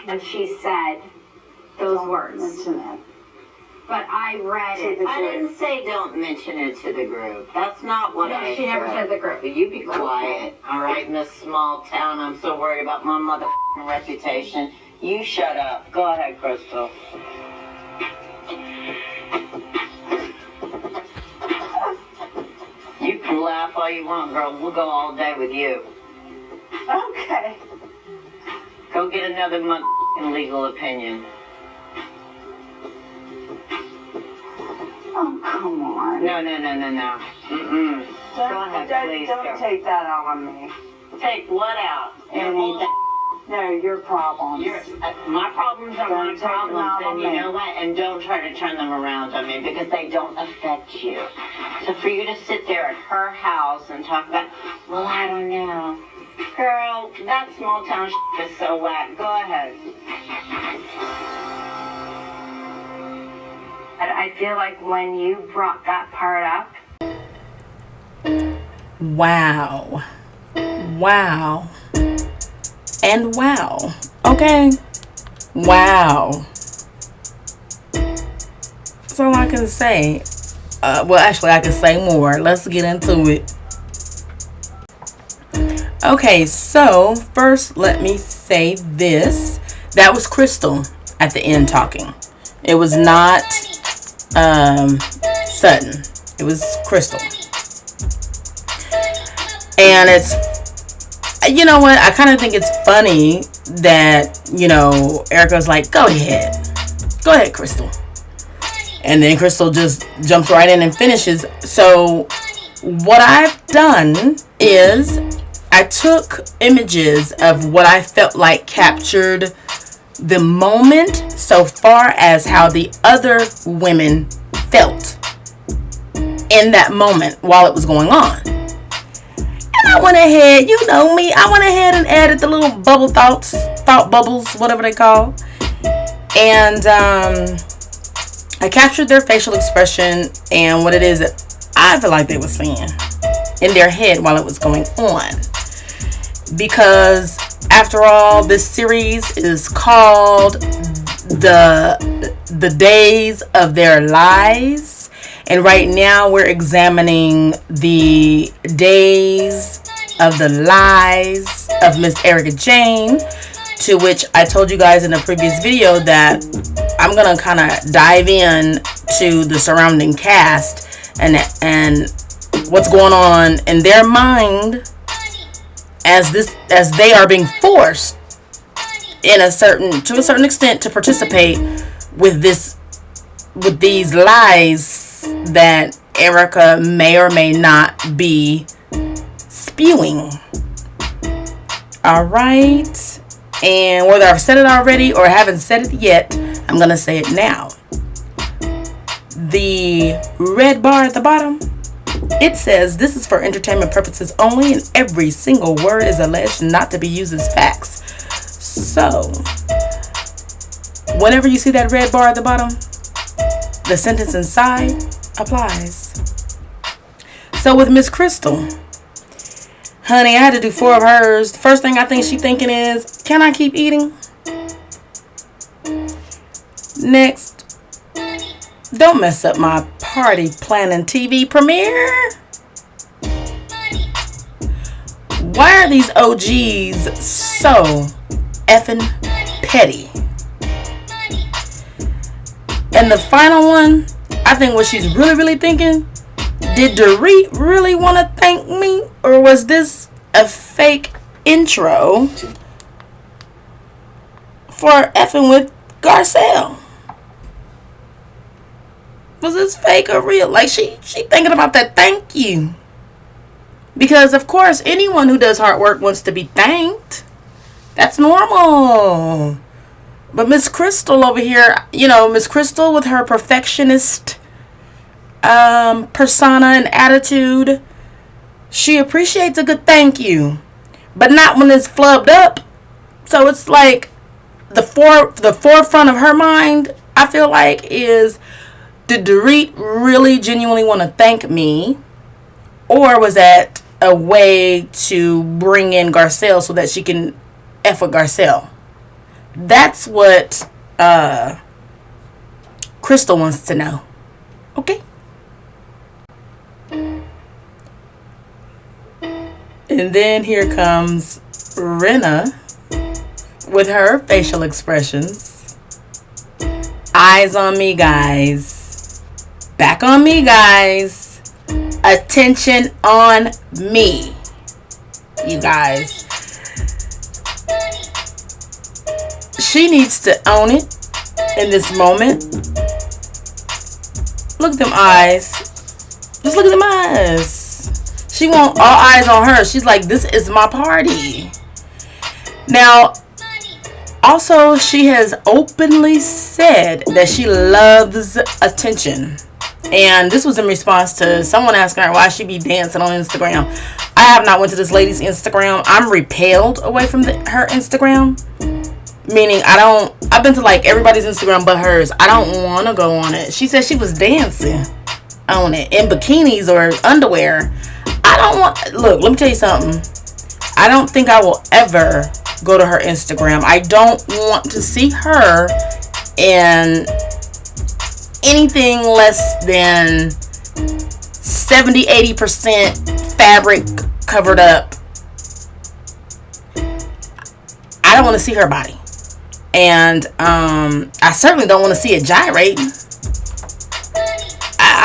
when she said those words. Mention it. But I read it. I didn't say don't mention it to the group. That's not what I said. She never said the group. But you be quiet, all right, Miss Small Town. I'm so worried about my motherfucking reputation. You shut up. Go ahead, Crystal. You can laugh all you want, girl. We'll go all day with you. Okay. Go get another motherfucking legal opinion. Oh, come on. No. Mm-mm. Go ahead, please. Don't take that out on me. Take what out? Anything. No, your problems. My problems are my Don't take them out problems, on and you me. know what? And don't try to turn them around on me because they don't affect you. So for you to sit there at her house and talk about, well, I don't know. Girl, that small town is so whack. Go ahead. I feel like when you brought that part up. Wow. Wow. And wow. Okay. Wow. That's all I can say. Well, actually, I can say more. Let's get into it. Okay, so first, let me say this. That was Crystal at the end talking. It was not Sutton. It was Crystal. And it's, you know what, I kind of think it's funny that, you know, Erika's like, go ahead, Crystal. And then Crystal just jumps right in and finishes. So what I've done is I took images of what I felt like captured the moment so far as how the other women felt in that moment while it was going on. And I went ahead, you know me, I went ahead and added the little thought bubbles, whatever they call. And I captured their facial expression and what it is that I feel like they were saying in their head while it was going on. Because after all, this series is called the Days of Their Lies. And right now we're examining the days of the lies of Miss Erika Jane, to which I told you guys in a previous video that I'm going to kind of dive in to the surrounding cast and what's going on in their mind as they are being forced to a certain extent to participate with these lies that Erika may or may not be spewing. All right, and whether I've said it already or haven't said it yet, I'm gonna say it now. The red bar at the bottom, it says this is for entertainment purposes only, and every single word is alleged not to be used as facts. So whenever you see that red bar at the bottom, the sentence inside applies. So with Miss Crystal, honey, I had to do 4 of hers. The first thing I think she's thinking is, can I keep eating? Next, don't mess up my party planning TV premiere. Why are these OGs so effing petty? And the final one, I think what she's really thinking, did Dorit really want to thank me? Or was this a fake intro for effing with Garcelle? Was this fake or real? Like she thinking about that thank you. Because of course anyone who does hard work wants to be thanked. That's normal. But Miss Crystal over here, you know, Miss Crystal with her perfectionist persona and attitude, she appreciates a good thank you, but not when it's flubbed up. So it's like the forefront of her mind, I feel like, is, did Dorit really genuinely want to thank me, or was that a way to bring in Garcelle so that she can F with Garcelle? that's what Crystal wants to know. Okay? And then here comes Rinna with her facial expressions. Eyes on me, guys. Back on me, guys. Attention on me, you guys. She needs to own it in this moment. Look at them eyes. Just look at them eyes. She want all eyes on her. She's like, this is my party. Now, also, she has openly said that she loves attention. And this was in response to someone asking her why she be dancing on Instagram. I have not went to this lady's Instagram. I'm repelled away from her Instagram. Meaning, I've been to like everybody's Instagram but hers. I don't want to go on it. She said she was dancing on it in bikinis or underwear. I don't want, look, let me tell you something. I don't think I will ever go to her Instagram. I don't want to see her in anything less than 70-80% fabric covered up. I don't want to see her body. And I certainly don't want to see it gyrating.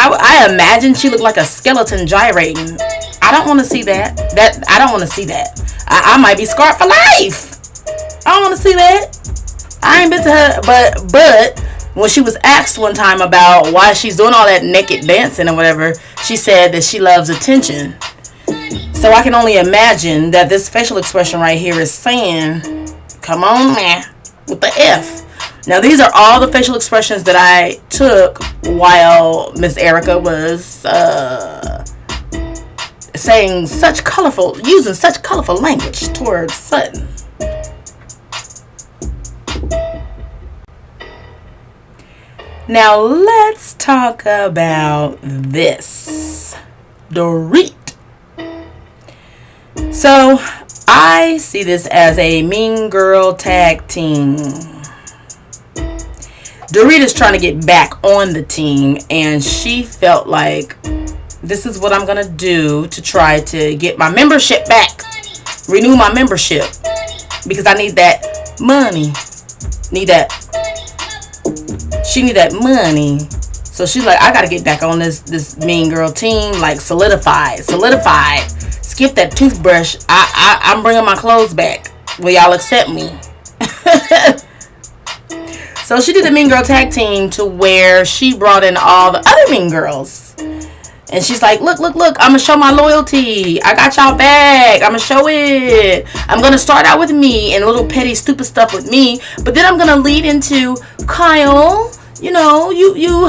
I imagine she looked like a skeleton gyrating. I don't want to see that. I don't want to see that. I might be scarred for life. I don't want to see that. I ain't been to her, but when she was asked one time about why she's doing all that naked dancing or whatever, she said that she loves attention. So I can only imagine that this facial expression right here is saying, come on man, with the F. Now these are all the facial expressions that I took while Miss Erika was using such colorful language towards Sutton. Now let's talk about this. Dorit. So I see this as a mean girl tag team. Dorit is trying to get back on the team, and she felt like this is what I'm going to do to try to get my membership back. Renew my membership. Because I need that money. She need that money. So she's like, I got to get back on this mean girl team. Like, solidified. Skip that toothbrush. I'm bringing my clothes back. Will y'all accept me? So she did a mean girl tag team to where she brought in all the other mean girls. And she's like, look, I'm going to show my loyalty. I got y'all back. I'm going to show it. I'm going to start out with me and a little petty, stupid stuff with me. But then I'm going to lead into Kyle. You know, you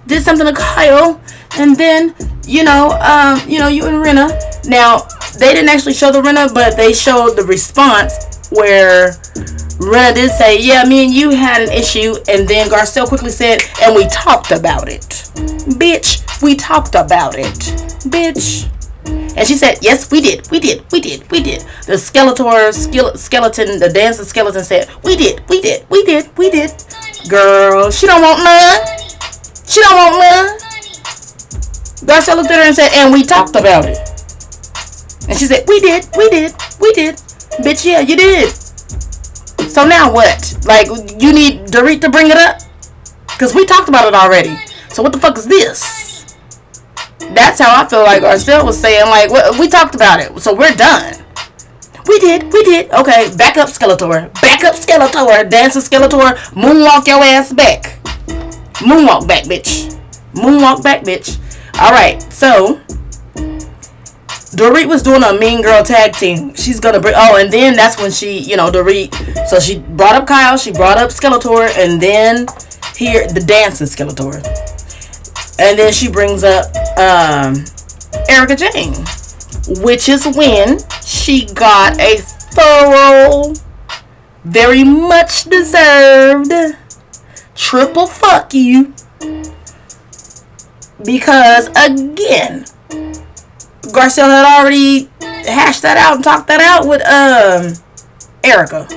did something to Kyle. And then, you and Rinna. Now, they didn't actually show the Rinna, but they showed the response where Rinna did say, yeah, me and you had an issue. And then Garcelle quickly said, and we talked about it. Bitch, we talked about it. Bitch. And she said, yes, we did. The skeleton, the dancing skeleton said, we did. Girl, she don't want none. Garcelle looked at her and said, and we talked about it. And she said, we did. Bitch, yeah, you did. So now what? Like, you need Dorit to bring it up? Because we talked about it already. So what the fuck is this? That's how I feel like Garcelle was saying, like, we talked about it. So we're done. We did. Okay, back up, Skeletor. Dancing Skeletor. Moonwalk your ass back. Moonwalk back, bitch. Alright, so Dorit was doing a mean girl tag team. She's gonna bring, and then that's when she, Dorit, so she brought up Kyle, she brought up Skeletor, and then here, the dancing Skeletor. And then she brings up Erika Jane, which is when she got a thorough, very much deserved triple fuck you. Because, again, Garcelle had already hashed that out and talked that out with Erika.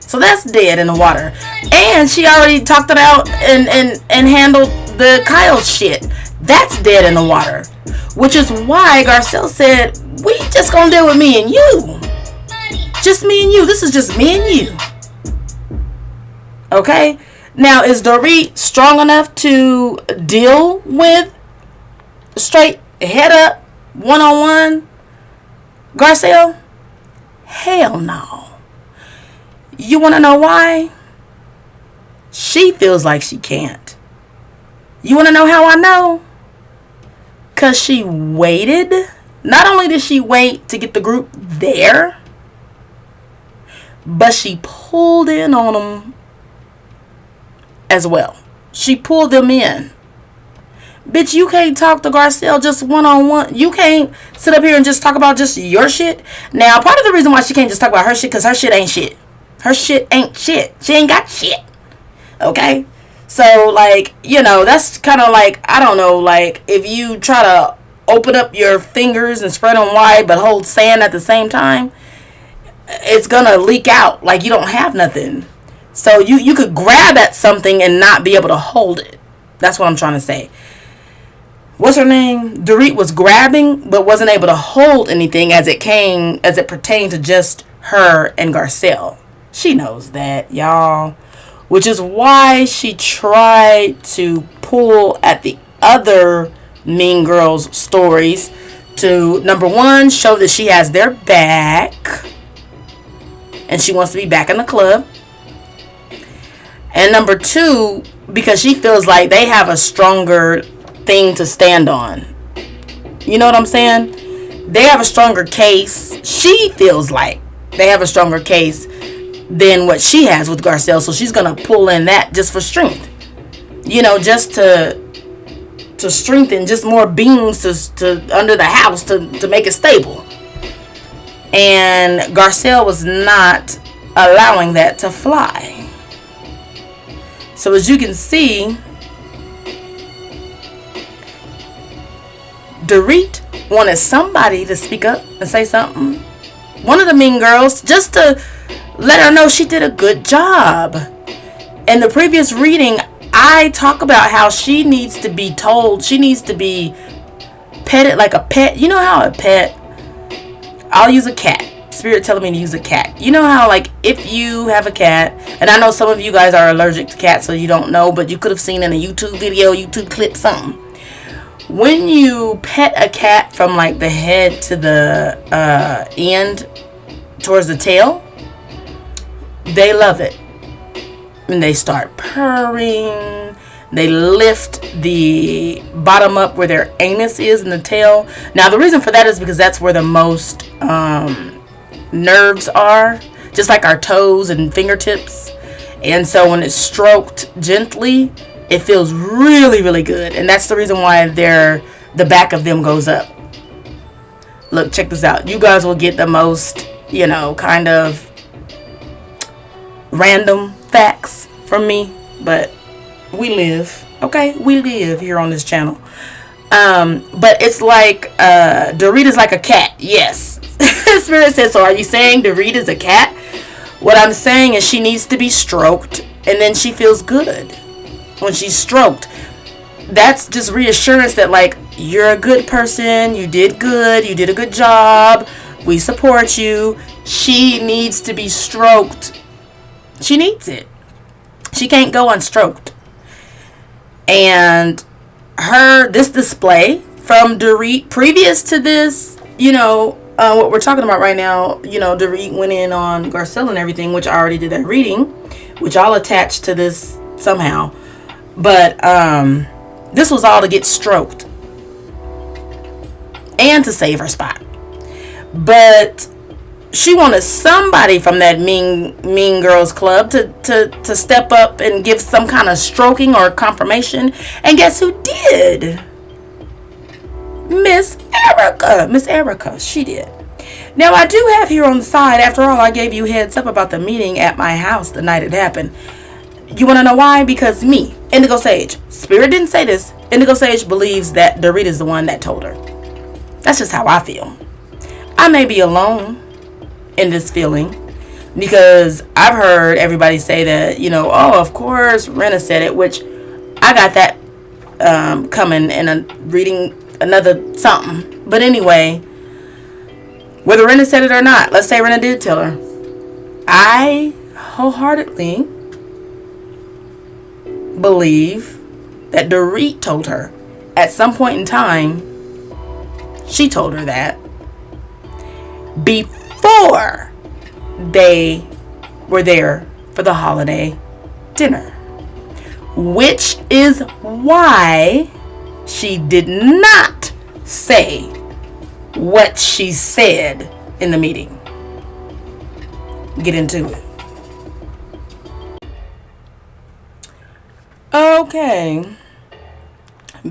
So that's dead in the water. And she already talked it out and handled the Kyle shit. That's dead in the water. Which is why Garcelle said, we just gonna deal with me and you. Just me and you. This is just me and you. Okay? Now, is Dorit strong enough to deal with straight head up, one-on-one Garcelle? Hell no. You want to know why? She feels like she can't. You want to know how I know? Because she waited. Not only did she wait to get the group there, but she pulled in on them as well. She pulled them in. Bitch, you can't talk to Garcelle just one-on-one. You can't sit up here and just talk about just your shit. Now, part of the reason why she can't just talk about her shit, because her shit ain't shit. Her shit ain't shit. She ain't got shit. Okay? So, like, you know, that's kind of like, I don't know, like, if you try to open up your fingers and spread them wide but hold sand at the same time, it's gonna leak out. Like, you don't have nothing. So, you could grab at something and not be able to hold it. That's what I'm trying to say. What's her name? Dorit was grabbing but wasn't able to hold anything as it pertained to just her and Garcelle. She knows that, y'all. Which is why she tried to pull at the other Mean Girls stories to, number one, show that she has their back and she wants to be back in the club. And number two, because she feels like they have a stronger thing to stand on. You know what I'm saying? They have a stronger case. She feels like they have a stronger case than what she has with Garcelle. So she's going to pull in that just for strength. You know, just to strengthen, just more beams to under the house to make it stable. And Garcelle was not allowing that to fly. So as you can see, Dorit wanted somebody to speak up and say something. One of the Mean Girls, just to let her know she did a good job. In the previous reading, I talk about how she needs to be told, she needs to be petted like a pet. You know how a pet, I'll use a cat. Spirit telling me to use a cat. You know how, like, if you have a cat, and I know some of you guys are allergic to cats, so you don't know, but you could have seen in a YouTube video, YouTube clip, something. When you pet a cat from like the head to the end towards the tail, they love it. And they start purring. They lift the bottom up where their anus is in the tail. Now the reason for that is because that's where the most nerves are, just like our toes and fingertips. And so when it's stroked gently, it feels really, really good. And that's the reason why the back of them goes up. Look, check this out. You guys will get the most, you know, kind of random facts from me. But we live. Okay? We live here on this channel. But it's like, Dorit is like a cat. Yes. Spirit says, so are you saying Dorit is a cat? What I'm saying is she needs to be stroked. And then she feels good. When she's stroked, that's just reassurance that, like, you're a good person, you did good, you did a good job, we support you. She needs to be stroked. She needs it. She can't go unstroked. And this display from Dorit, previous to this, you know, what we're talking about right now, you know, Dorit went in on Garcelle and everything, which I already did that reading, which I'll attach to this somehow. But this was all to get stroked and to save her spot. But she wanted somebody from that mean Girls Club to step up and give some kind of stroking or confirmation. And guess who did? Miss Erika. Miss Erika. She did. Now, I do have here on the side, after all, I gave you heads up about the meeting at my house the night it happened. You want to know why? Because me, Indigo Sage, Spirit didn't say this. Indigo Sage believes that Dorit is the one that told her. That's just how I feel. I may be alone in this feeling, Because I've heard everybody say that, you know, oh, of course Rinna said it, which I got that coming in reading another something. But anyway, whether Rinna said it or not, let's say Rinna did tell her. I wholeheartedly believe that Dorit told her at some point in time. She told her that before they were there for the holiday dinner, which is why she did not say what she said in the meeting. Get into it. Okay,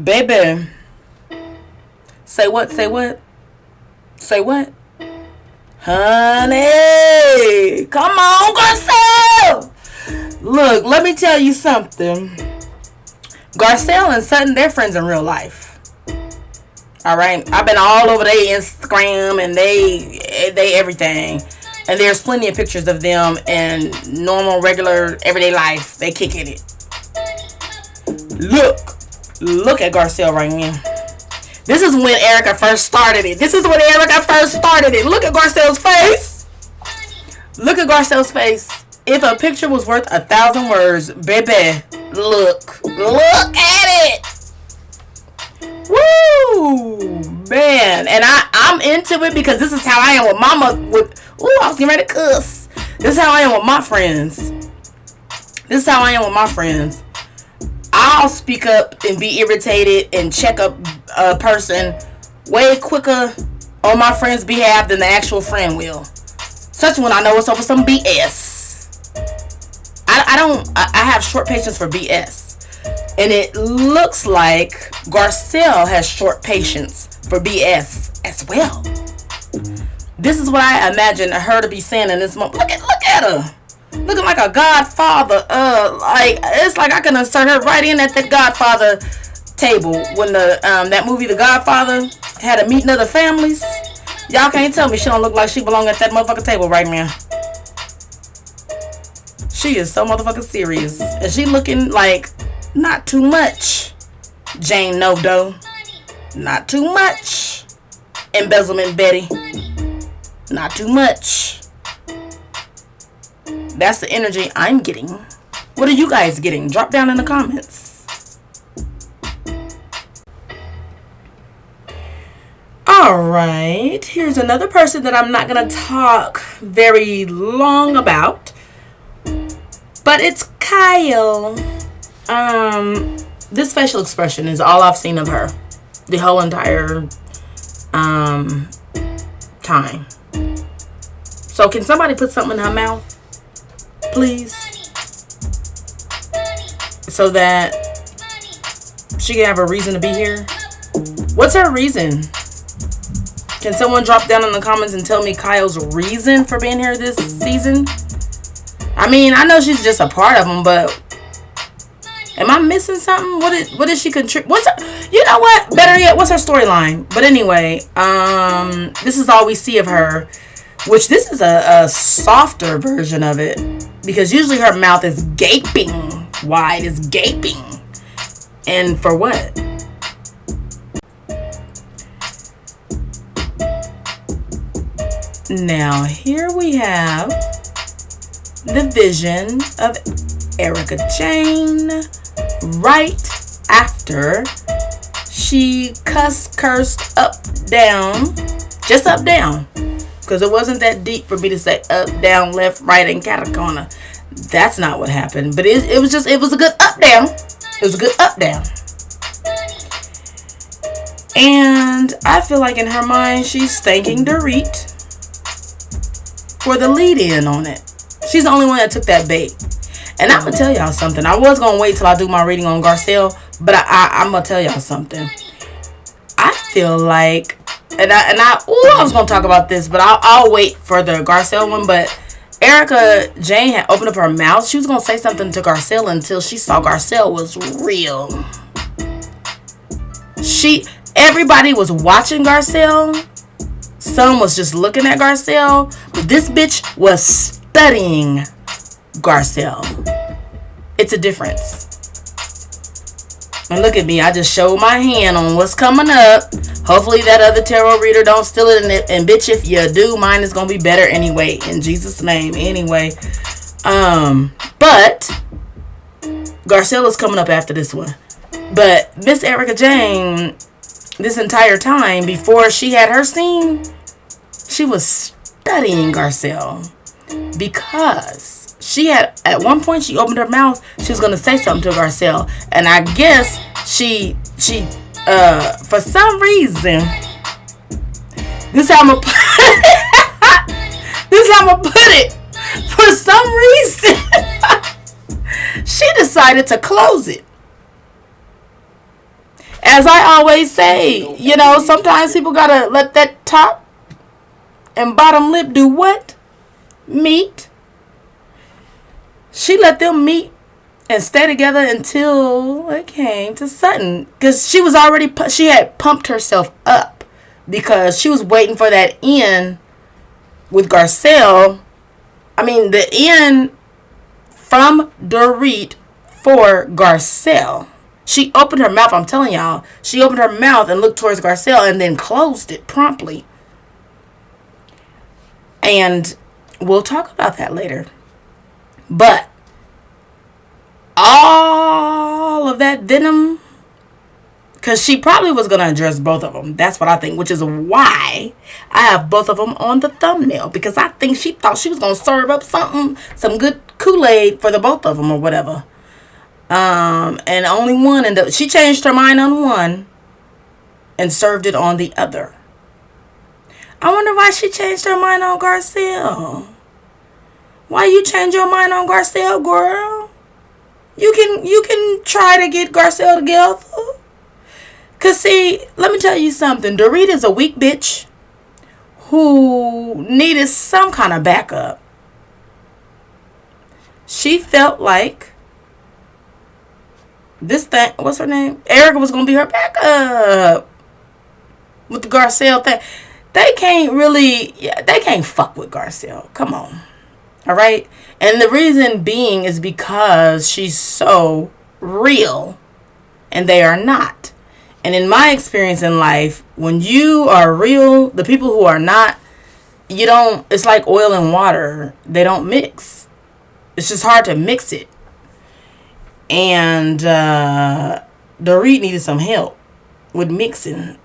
baby. Say what? Say what? Say what? Honey, come on, Garcelle. Look, let me tell you something. Garcelle and Sutton, they're friends in real life. All right, I've been all over their Instagram and they everything, and there's plenty of pictures of them in normal, regular, everyday life. They kicking it. Look at Garcelle right now. This is when Erika first started it. Look at Garcelle's face. Look at Garcelle's face. If a picture was worth 1,000 words, baby, look at it. Woo, man. And I'm into it because this is how I am with mama. I was getting ready to cuss. This is how I am with my friends. I'll speak up and be irritated and check up a person way quicker on my friend's behalf than the actual friend will. Such when I know it's over some BS. I have short patience for BS. And it looks like Garcelle has short patience for BS as well. This is what I imagine her to be saying in this moment. Look at her. Looking like a godfather. It's like I can insert her right in at the Godfather table when that movie The Godfather had a meeting of the families. Y'all can't tell me she don't look like she belong at that motherfucking table right now. She is so motherfucking serious, and she looking like not too much Jane Nodo, not too much Embezzlement Betty, not too much. That's the energy I'm getting. What are you guys getting? Drop down in the comments. Alright, here's another person that I'm not going to talk very long about. But it's Kyle. This facial expression is all I've seen of her the whole entire time. So can somebody put something in her mouth? Please, so that she can have a reason to be here. What's her reason? Can someone drop down in the comments and tell me Kyle's reason for being here this season? I mean, I know she's just a part of them, but am I missing something? What did she contribute? You know what? Better yet, what's her storyline? But anyway, this is all we see of her. Which this is a softer version of it. Because usually her mouth is gaping wide. It's gaping. And for what? Now here we have the vision of Erika Jane right after she cursed up, down. Just up, down. Because it wasn't that deep for me to say up, down, left, right, and catacona. That's not what happened. But it was a good up, down. It was a good up, down. And I feel like in her mind, she's thanking Dorit for the lead in on it. She's the only one that took that bait. And I'm going to tell y'all something. I was going to wait till I do my reading on Garcelle. But I'm going to tell y'all something. I feel like... I was going to talk about this, but I'll wait for the Garcelle one. But Erika Jane had opened up her mouth. She was going to say something to Garcelle until she saw Garcelle was real. Everybody was watching Garcelle. Some was just looking at Garcelle. But this bitch was studying Garcelle. It's a difference. And look at me, I just showed my hand on what's coming up. Hopefully that other tarot reader don't steal it. And bitch, if you do, mine is gonna be better anyway. In Jesus' name, anyway. But Garcelle is coming up after this one. But Miss Erika Jane, this entire time before she had her scene, she was studying Garcelle, because she had, at one point she opened her mouth, she was gonna say something to Garcelle, and I guess she for some reason, this is how I'm gonna put it. This is how I'm gonna put it. For some reason, she decided to close it. As I always say, you know, sometimes people gotta let that top and bottom lip do what? Meet. She let them meet and stay together until it came to Sutton. Because she was already, she had pumped herself up. Because she was waiting for that end with Garcelle. I mean, the end from Dorit for Garcelle. She opened her mouth, I'm telling y'all. She opened her mouth and looked towards Garcelle and then closed it promptly. And we'll talk about that later. But all of that venom, because she probably was going to address both of them. That's what I think, which is why I have both of them on the thumbnail. Because I think she thought she was going to serve up something, some good Kool-Aid for the both of them or whatever. And only one, and she changed her mind on one and served it on the other. I wonder why she changed her mind on Garcelle. Why you change your mind on Garcelle, girl? You can try to get Garcelle together. Cause see, let me tell you something. Dorit is a weak bitch who needed some kind of backup. She felt like this thing, what's her name? Erika was gonna be her backup with the Garcelle thing. They can't fuck with Garcelle. Come on. All right? And the reason being is because she's so real and they are not. And in my experience in life, when you are real, the people who are not, it's like oil and water. They don't mix. It's just hard to mix it. And Dorit needed some help with mixing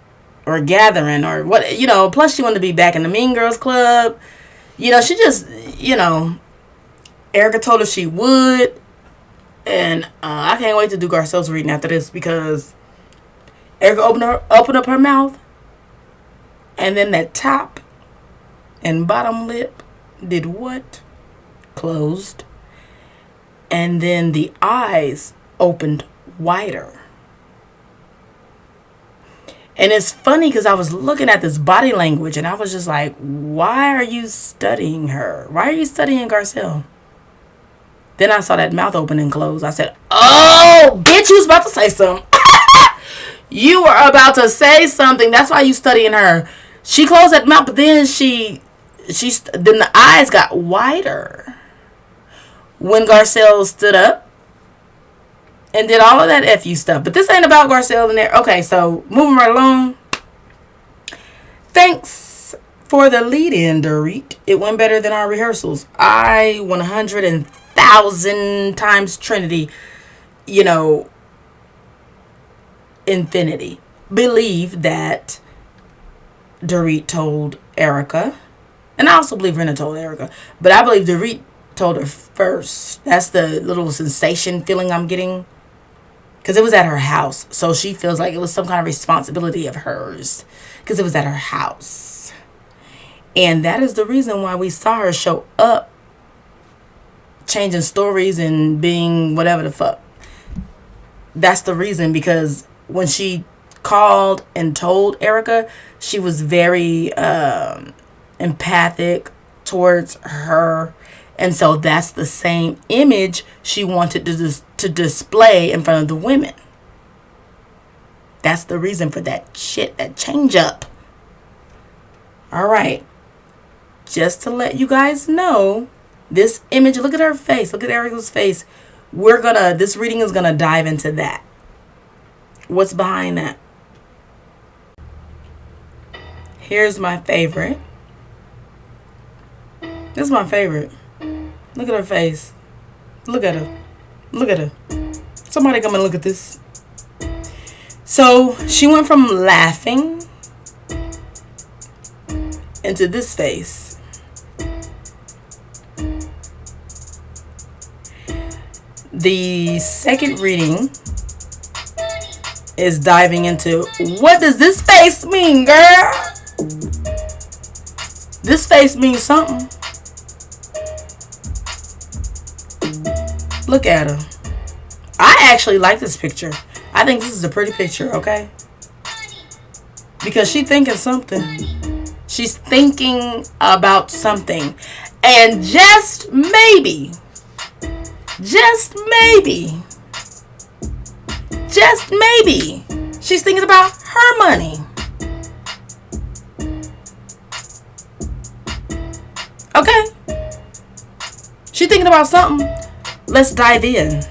or gathering or what, plus she wanted to be back in the Mean Girls Club. She just, Erika told her she would. And I can't wait to do Garcelle's reading after this, because Erika opened up her mouth, and then that top and bottom lip did what? Closed. And then the eyes opened wider. And it's funny because I was looking at this body language and I was just like, why are you studying her? Why are you studying Garcelle? Then I saw that mouth open and close. I said, oh, bitch, you was about to say something. You were about to say something. That's why you studying her. She closed that mouth, but then then the eyes got wider when Garcelle stood up and did all of that FU stuff. But this ain't about Garcelle in there. Okay, so moving right along. Thanks for the lead-in, Dorit. It went better than our rehearsals. I 100,000 times Trinity, infinity. Believe that Dorit told Erika. And I also believe Rena told Erika. But I believe Dorit told her first. That's the little sensation feeling I'm getting. Because it was at her house. So she feels like it was some kind of responsibility of hers. Because it was at her house. And that is the reason why we saw her show up. Changing stories and being whatever the fuck. That's the reason. Because when she called and told Erika, she was very empathic towards her. And so that's the same image she wanted to display in front of the women. That's the reason for that shit, that change up. All right. Just to let you guys know, This image, look at her face. Look at Erika's face. This reading is gonna dive into that. What's behind that? Here's my favorite. This is my favorite. Look at her face. Look at her. Look at her. Somebody come and look at this. So she went from laughing into this face. The second reading is diving into, what does this face mean, girl? This face means something. Look at her. I actually like this picture. I think this is a pretty picture, okay? Because she's thinking something. She's thinking about something. And just maybe, she's thinking about her money. Okay? She's thinking about something. Let's dive in.